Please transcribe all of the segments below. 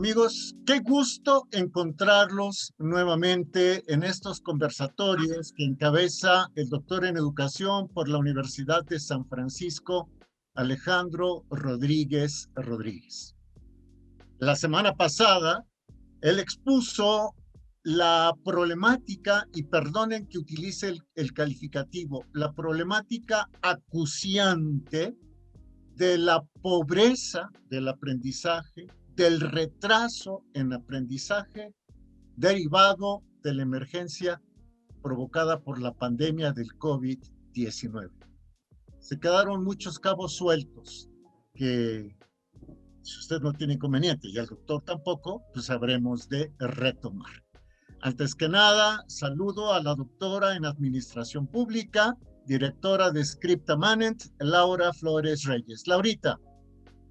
Amigos, qué gusto encontrarlos nuevamente en estos conversatorios que encabeza el doctor en educación por la Universidad de San Francisco, Alejandro Rodríguez Rodríguez. La semana pasada, él expuso la problemática, y perdonen que utilice el calificativo, la problemática acuciante de la pobreza del aprendizaje, del retraso en aprendizaje derivado de la emergencia provocada por la pandemia del COVID-19. Se quedaron muchos cabos sueltos que, si usted no tiene inconveniente y el doctor tampoco, pues habremos de retomar. Antes que nada, saludo a la doctora en Administración Pública, directora de Scripta Manent, Laura Flores Reyes. Laurita.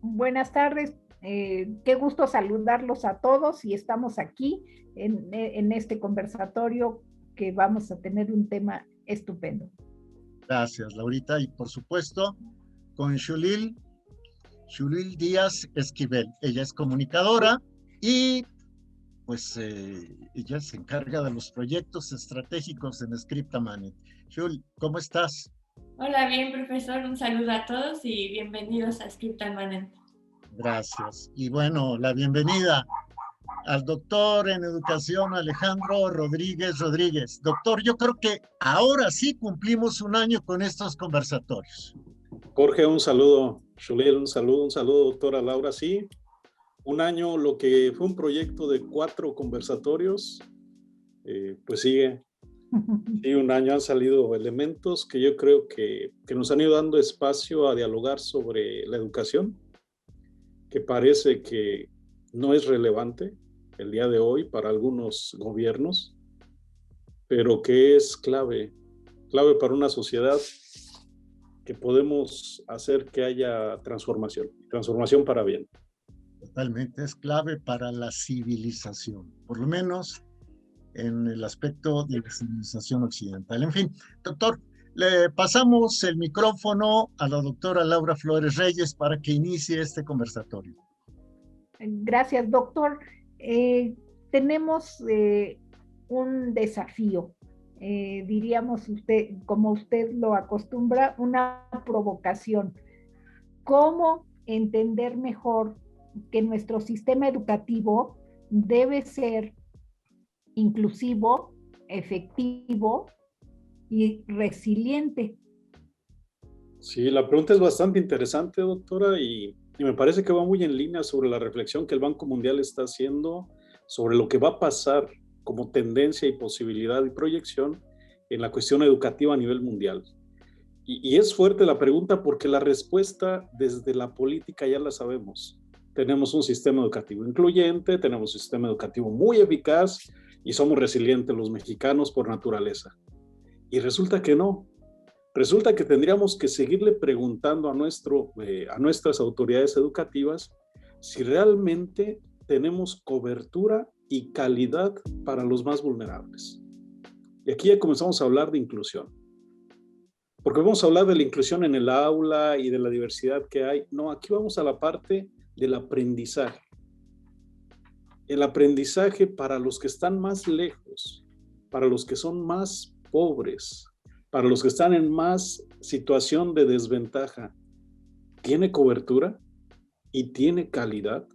Buenas tardes, qué gusto saludarlos a todos y estamos aquí en este conversatorio que vamos a tener un tema estupendo. Gracias, Laurita. Y por supuesto, con Xulil Díaz Esquivel. Ella es comunicadora y pues ella se encarga de los proyectos estratégicos en Scripta Manent. Xul, ¿cómo estás? Hola, bien, profesor. Un saludo a todos y bienvenidos a Scripta Manent. Gracias. Y bueno, la bienvenida al doctor en educación Alejandro Rodríguez Rodríguez. Doctor, yo creo que ahora sí cumplimos un año con estos conversatorios. Jorge, un saludo. Xulil, un saludo, doctora Laura. Sí, un año, lo que fue un proyecto de 4 conversatorios, pues sigue. Sí, un año han salido elementos que yo creo que nos han ido dando espacio a dialogar sobre la educación, que parece que no es relevante el día de hoy para algunos gobiernos, pero que es clave para una sociedad, que podemos hacer que haya transformación para bien. Totalmente, es clave para la civilización, por lo menos en el aspecto de la civilización occidental. En fin, doctor, le pasamos el micrófono a la doctora Laura Flores Reyes para que inicie este conversatorio. Gracias, doctor. Tenemos un desafío, diríamos usted, como usted lo acostumbra, una provocación. ¿Cómo entender mejor que nuestro sistema educativo debe ser inclusivo, efectivo y resiliente? Sí, la pregunta es bastante interesante, doctora, y me parece que va muy en línea sobre la reflexión que el Banco Mundial está haciendo sobre lo que va a pasar como tendencia y posibilidad y proyección en la cuestión educativa a nivel mundial. Y es fuerte la pregunta porque la respuesta desde la política ya la sabemos. Tenemos un sistema educativo incluyente, tenemos un sistema educativo muy eficaz y somos resilientes los mexicanos por naturaleza. Y resulta que no. Resulta que tendríamos que seguirle preguntando a nuestras autoridades educativas si realmente tenemos cobertura y calidad para los más vulnerables. Y aquí ya comenzamos a hablar de inclusión. Porque vamos a hablar de la inclusión en el aula y de la diversidad que hay. No, aquí vamos a la parte del aprendizaje. El aprendizaje para los que están más lejos, para los que son más pobres, para los que están en más situación de desventaja, ¿tiene cobertura y tiene calidad?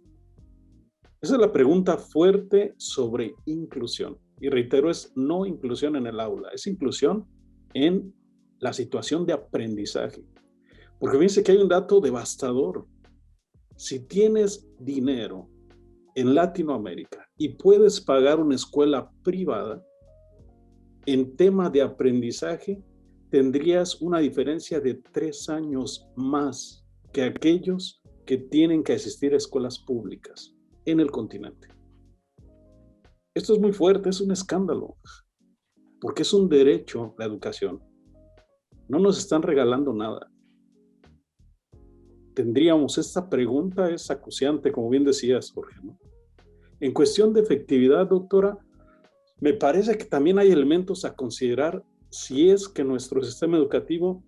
Esa es la pregunta fuerte sobre inclusión. Y reitero, es no inclusión en el aula, es inclusión en la situación de aprendizaje. Porque fíjense que hay un dato devastador. Si tienes dinero en Latinoamérica y puedes pagar una escuela privada, en tema de aprendizaje tendrías una diferencia de 3 años más que aquellos que tienen que asistir a escuelas públicas en el continente. Esto es muy fuerte, es un escándalo, porque es un derecho la educación. No nos están regalando nada. Tendríamos, esta pregunta es acuciante, como bien decías, Jorge, ¿no? En cuestión de efectividad, doctora, me parece que también hay elementos a considerar si es que nuestro sistema educativo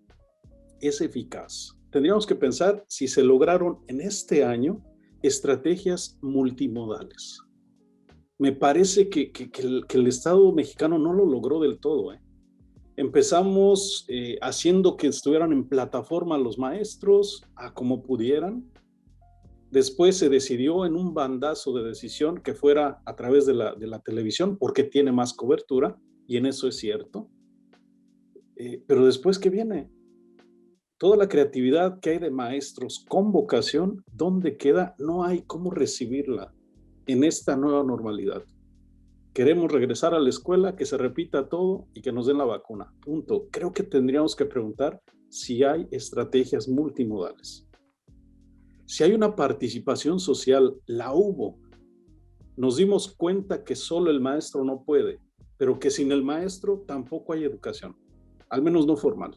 es eficaz. Tendríamos que pensar si se lograron en este año estrategias multimodales. Me parece que el Estado mexicano no lo logró del todo. Empezamos haciendo que estuvieran en plataforma los maestros a como pudieran. Después se decidió en un bandazo de decisión que fuera a través de la televisión porque tiene más cobertura, y en eso es cierto. Pero después, ¿qué viene? Toda la creatividad que hay de maestros con vocación, ¿dónde queda? No hay cómo recibirla en esta nueva normalidad. Queremos regresar a la escuela, que se repita todo y que nos den la vacuna. Punto. Creo que tendríamos que preguntar si hay estrategias multimodales. Si hay una participación social, la hubo. Nos dimos cuenta que solo el maestro no puede, pero que sin el maestro tampoco hay educación, al menos no formal.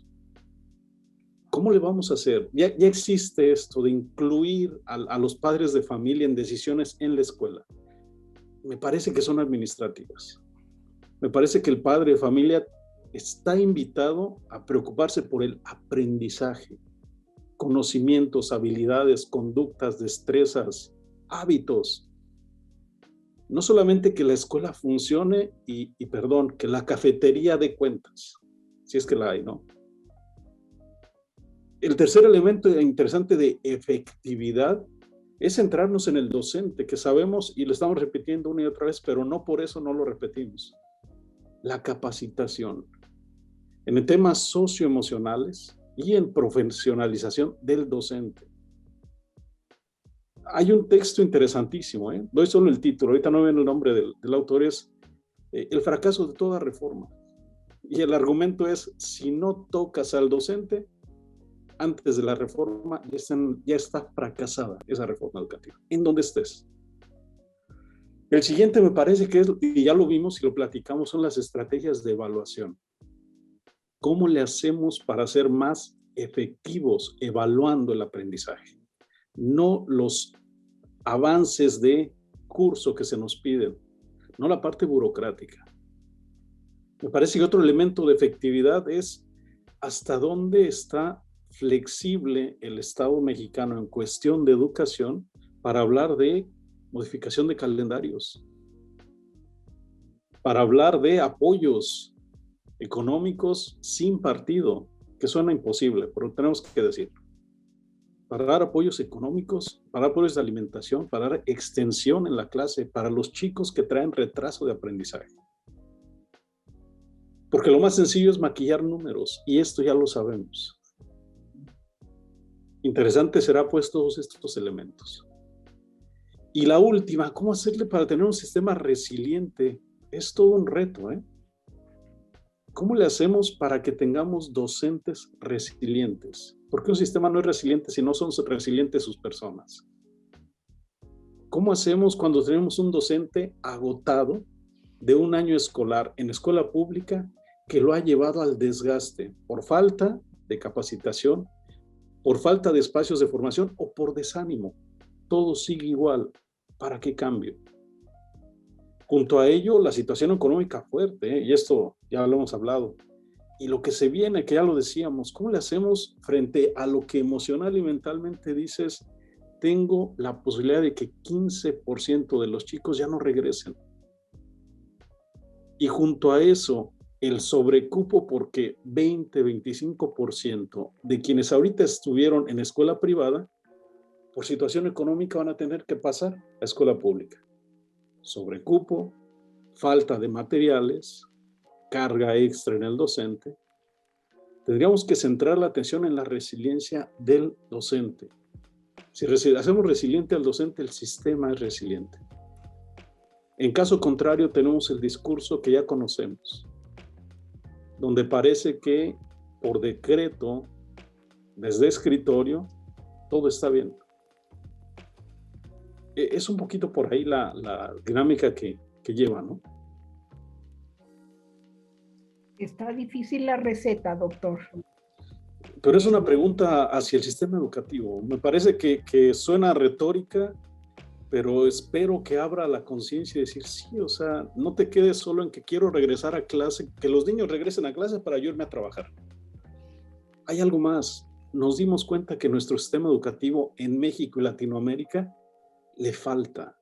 ¿Cómo le vamos a hacer? Ya existe esto de incluir a los padres de familia en decisiones en la escuela. Me parece que son administrativas. Me parece que el padre de familia está invitado a preocuparse por el aprendizaje, conocimientos, habilidades, conductas, destrezas, hábitos. No solamente que la escuela funcione que la cafetería dé cuentas, si es que la hay, ¿no? El tercer elemento interesante de efectividad es centrarnos en el docente, que sabemos y lo estamos repitiendo una y otra vez, pero no por eso no lo repetimos. La capacitación en temas socioemocionales y en profesionalización del docente. Hay un texto interesantísimo, doy solo el título, ahorita no ven el nombre del autor, es El fracaso de toda reforma. Y el argumento es, si no tocas al docente, antes de la reforma ya está fracasada esa reforma educativa, en donde estés. El siguiente me parece que es, y ya lo vimos y lo platicamos, son las estrategias de evaluación. ¿Cómo le hacemos para ser más efectivos evaluando el aprendizaje? No los avances de curso que se nos piden, no la parte burocrática. Me parece que otro elemento de efectividad es hasta dónde está flexible el Estado mexicano en cuestión de educación para hablar de modificación de calendarios, para hablar de apoyos económicos sin partido, que suena imposible, pero tenemos que decir, para dar apoyos económicos, para dar apoyos de alimentación, para dar extensión en la clase, para los chicos que traen retraso de aprendizaje. Porque lo más sencillo es maquillar números, y esto ya lo sabemos. Interesante será pues todos estos elementos. Y la última, ¿cómo hacerle para tener un sistema resiliente? Es todo un reto, ¿Cómo le hacemos para que tengamos docentes resilientes? Porque un sistema no es resiliente si no son resilientes sus personas. ¿Cómo hacemos cuando tenemos un docente agotado de un año escolar en escuela pública que lo ha llevado al desgaste por falta de capacitación, por falta de espacios de formación o por desánimo? Todo sigue igual. ¿Para qué cambio? Junto a ello, la situación económica fuerte, y esto ya lo hemos hablado, y lo que se viene, que ya lo decíamos, ¿cómo le hacemos frente a lo que emocional y mentalmente dices, tengo la posibilidad de que 15% de los chicos ya no regresen? Y junto a eso, el sobrecupo porque 20-25% de quienes ahorita estuvieron en escuela privada, por situación económica van a tener que pasar a escuela pública. Sobrecupo, falta de materiales, carga extra en el docente. Tendríamos que centrar la atención en la resiliencia del docente. Si hacemos resiliente al docente, el sistema es resiliente. En caso contrario, tenemos el discurso que ya conocemos, donde parece que por decreto, desde escritorio, todo está bien. Es un poquito por ahí la dinámica que lleva, ¿no? Está difícil la receta, doctor. Pero es una pregunta hacia el sistema educativo. Me parece que suena retórica, pero espero que abra la conciencia y decir, sí, o sea, no te quedes solo en que quiero regresar a clase, que los niños regresen a clase para yo irme a trabajar. Hay algo más. Nos dimos cuenta que nuestro sistema educativo en México y Latinoamérica le falta.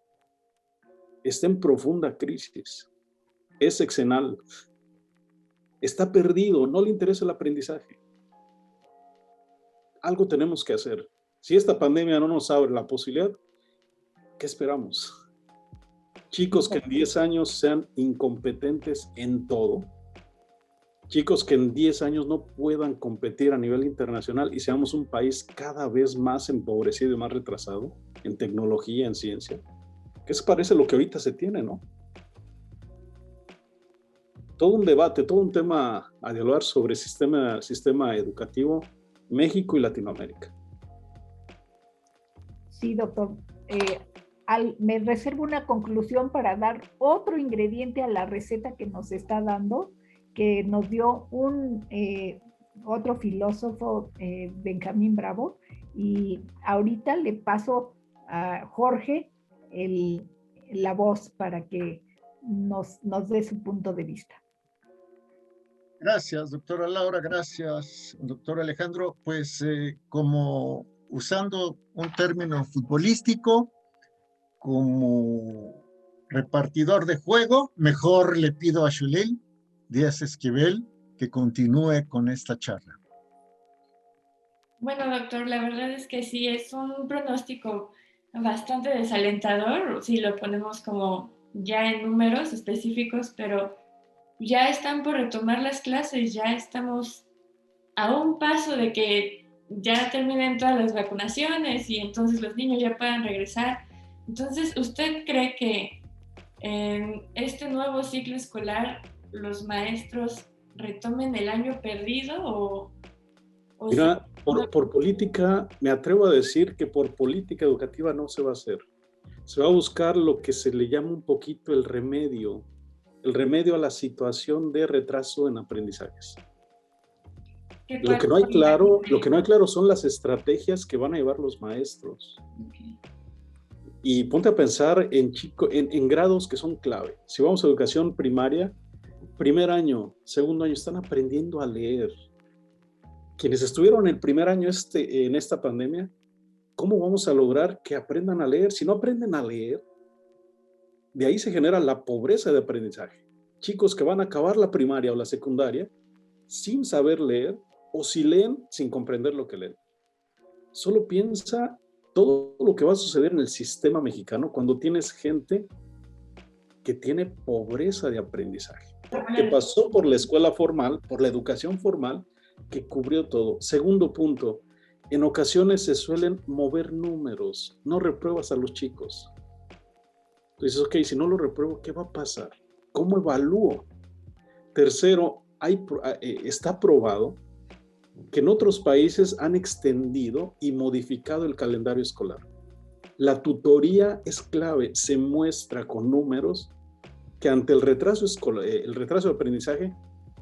Está en profunda crisis. Es sexenal. Está perdido. No le interesa el aprendizaje. Algo tenemos que hacer. Si esta pandemia no nos abre la posibilidad, ¿qué esperamos? Chicos que en 10 años sean incompetentes en todo. Chicos que en 10 años no puedan competir a nivel internacional y seamos un país cada vez más empobrecido y más retrasado en tecnología, en ciencia. ¿Qué se parece a lo que ahorita se tiene, no? Todo un debate, todo un tema a dialogar sobre sistema educativo México y Latinoamérica. Sí, doctor. Me reservo una conclusión para dar otro ingrediente a la receta que nos está dando, que nos dio otro filósofo, Benjamín Bravo, y ahorita le paso a Jorge la voz para que nos dé su punto de vista. Gracias, doctora Laura, gracias, doctor Alejandro. Pues como usando un término futbolístico, como repartidor de juego, mejor le pido a Xulil Díaz Esquivel que continúe con esta charla. Bueno, doctor, la verdad es que sí, es un pronóstico bastante desalentador, si lo ponemos como ya en números específicos, pero ya están por retomar las clases, ya estamos a un paso de que ya terminen todas las vacunaciones y entonces los niños ya puedan regresar. Entonces, ¿usted cree que en este nuevo ciclo escolar los maestros retomen el año perdido o Mira, por política, me atrevo a decir que por política educativa no se va a hacer. Se va a buscar lo que se le llama un poquito el remedio a la situación de retraso en aprendizajes. Lo que no hay claro son las estrategias que van a llevar los maestros. Okay. Y ponte a pensar en grados que son clave. Si vamos a educación primaria, primer año, segundo año, están aprendiendo a leer. Quienes estuvieron el primer año en esta pandemia, ¿cómo vamos a lograr que aprendan a leer? Si no aprenden a leer, de ahí se genera la pobreza de aprendizaje. Chicos que van a acabar la primaria o la secundaria sin saber leer o si leen sin comprender lo que leen. Solo piensa todo lo que va a suceder en el sistema mexicano cuando tienes gente que tiene pobreza de aprendizaje, que pasó por la escuela formal, por la educación formal, que cubrió todo. Segundo punto, en ocasiones se suelen mover números, no repruebas a los chicos. Entonces, ok, si no lo repruebo, ¿qué va a pasar? ¿Cómo evalúo? Tercero, está probado que en otros países han extendido y modificado el calendario escolar. La tutoría es clave, se muestra con números que ante el retraso de aprendizaje,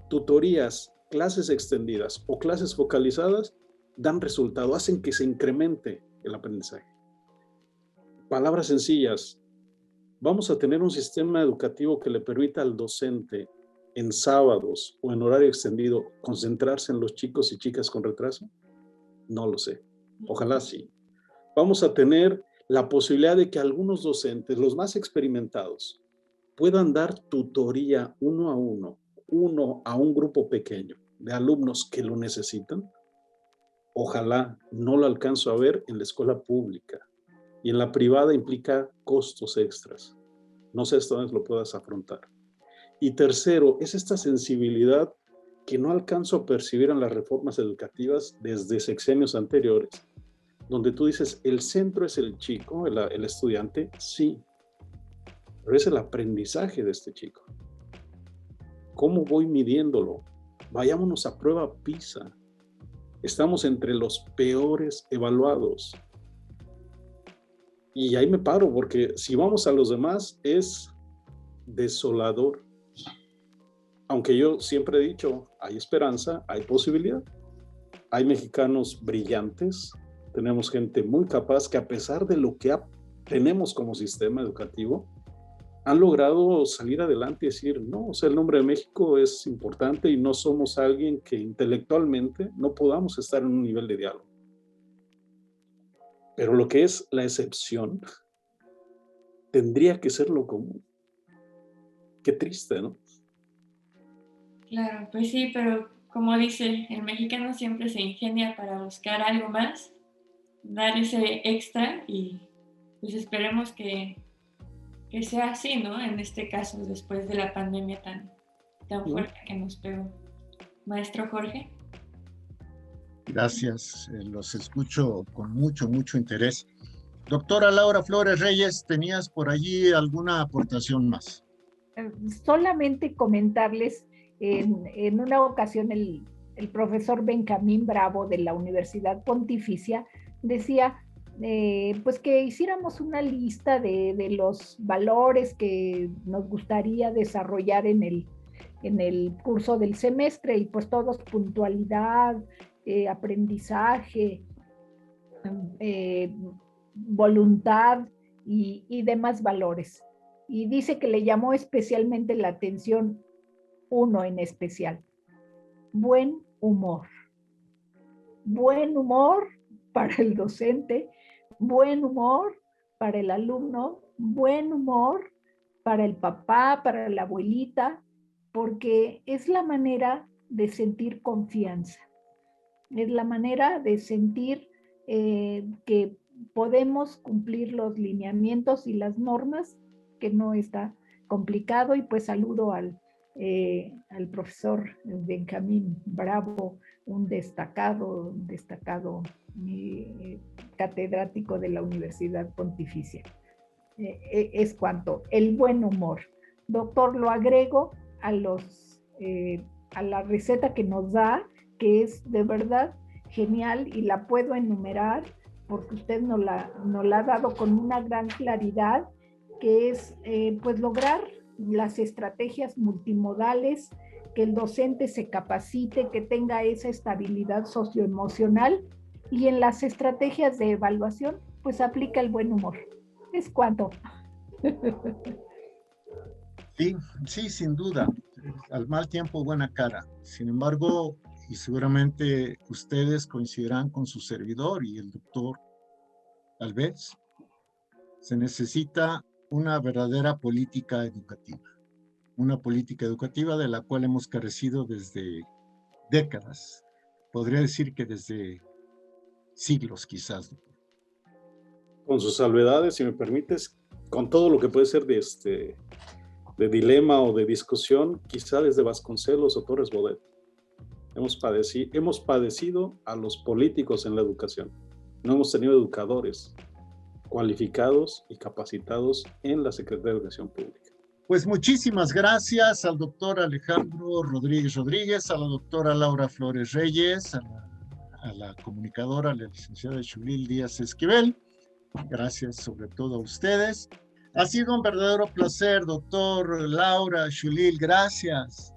tutorías, clases extendidas o clases focalizadas dan resultado, hacen que se incremente el aprendizaje. Palabras sencillas, vamos a tener un sistema educativo que le permita al docente en sábados o en horario extendido concentrarse en los chicos y chicas con retraso. No lo sé, ojalá sí. Vamos a tener la posibilidad de que algunos docentes, los más experimentados, puedan dar tutoría uno a un grupo pequeño de alumnos que lo necesitan. Ojalá, no lo alcanzo a ver en la escuela pública y en la privada implica costos extras. No sé hasta dónde lo puedas afrontar. Y tercero, es esta sensibilidad que no alcanzo a percibir en las reformas educativas desde sexenios anteriores, donde tú dices, el centro es el chico, el estudiante, sí, pero es el aprendizaje de este chico. ¿Cómo voy midiéndolo? Vayámonos a prueba PISA. Estamos entre los peores evaluados. Y ahí me paro, porque si vamos a los demás es desolador. Aunque yo siempre he dicho, hay esperanza, hay posibilidad. Hay mexicanos brillantes, tenemos gente muy capaz que a pesar de lo que tenemos como sistema educativo, han logrado salir adelante y decir, no, o sea, el nombre de México es importante y no somos alguien que intelectualmente no podamos estar en un nivel de diálogo. Pero lo que es la excepción tendría que ser lo común. Qué triste, ¿no? Claro, pues sí, pero como dice, el mexicano siempre se ingenia para buscar algo más, dar ese extra y pues esperemos que sea así, ¿no? En este caso, después de la pandemia tan fuerte que nos pegó. Maestro Jorge. Gracias, los escucho con mucho interés. Doctora Laura Flores Reyes, ¿tenías por allí alguna aportación más? Solamente comentarles, en una ocasión el profesor Benjamín Bravo de la Universidad Pontificia decía, pues que hiciéramos una lista de los valores que nos gustaría desarrollar en el curso del semestre, y pues todos: puntualidad, aprendizaje, voluntad y demás valores. Y dice que le llamó especialmente la atención uno en especial: buen humor. Buen humor para el docente, buen humor para el alumno, buen humor para el papá, para la abuelita, porque es la manera de sentir confianza, es la manera de sentir que podemos cumplir los lineamientos y las normas, que no está complicado. Y pues saludo al profesor Benjamín Bravo, un destacado catedrático de la Universidad Pontificia. Es cuanto. El buen humor. Doctor, lo agrego a la receta que nos da, que es de verdad genial, y la puedo enumerar porque usted nos la ha dado con una gran claridad, que es pues lograr las estrategias multimodales, que el docente se capacite, que tenga esa estabilidad socioemocional, y en las estrategias de evaluación pues aplica el buen humor. Es cuanto. Sí, sin duda. Al mal tiempo, buena cara. Sin embargo, y seguramente ustedes coincidirán con su servidor y el doctor, tal vez, se necesita una verdadera política educativa. Una política educativa de la cual hemos carecido desde décadas. Podría decir que desde siglos, quizás. Con sus salvedades, si me permites, con todo lo que puede ser de dilema o de discusión, quizá desde Vasconcelos o Torres Bodet. Hemos padecido a los políticos en la educación. No hemos tenido educadores cualificados y capacitados en la Secretaría de Educación Pública. Pues muchísimas gracias al doctor Alejandro Rodríguez, a la doctora Laura Flores Reyes, a la comunicadora, la licenciada Xulil Díaz Esquivel. Gracias sobre todo a ustedes. Ha sido un verdadero placer, doctor Laura, Xulil, gracias.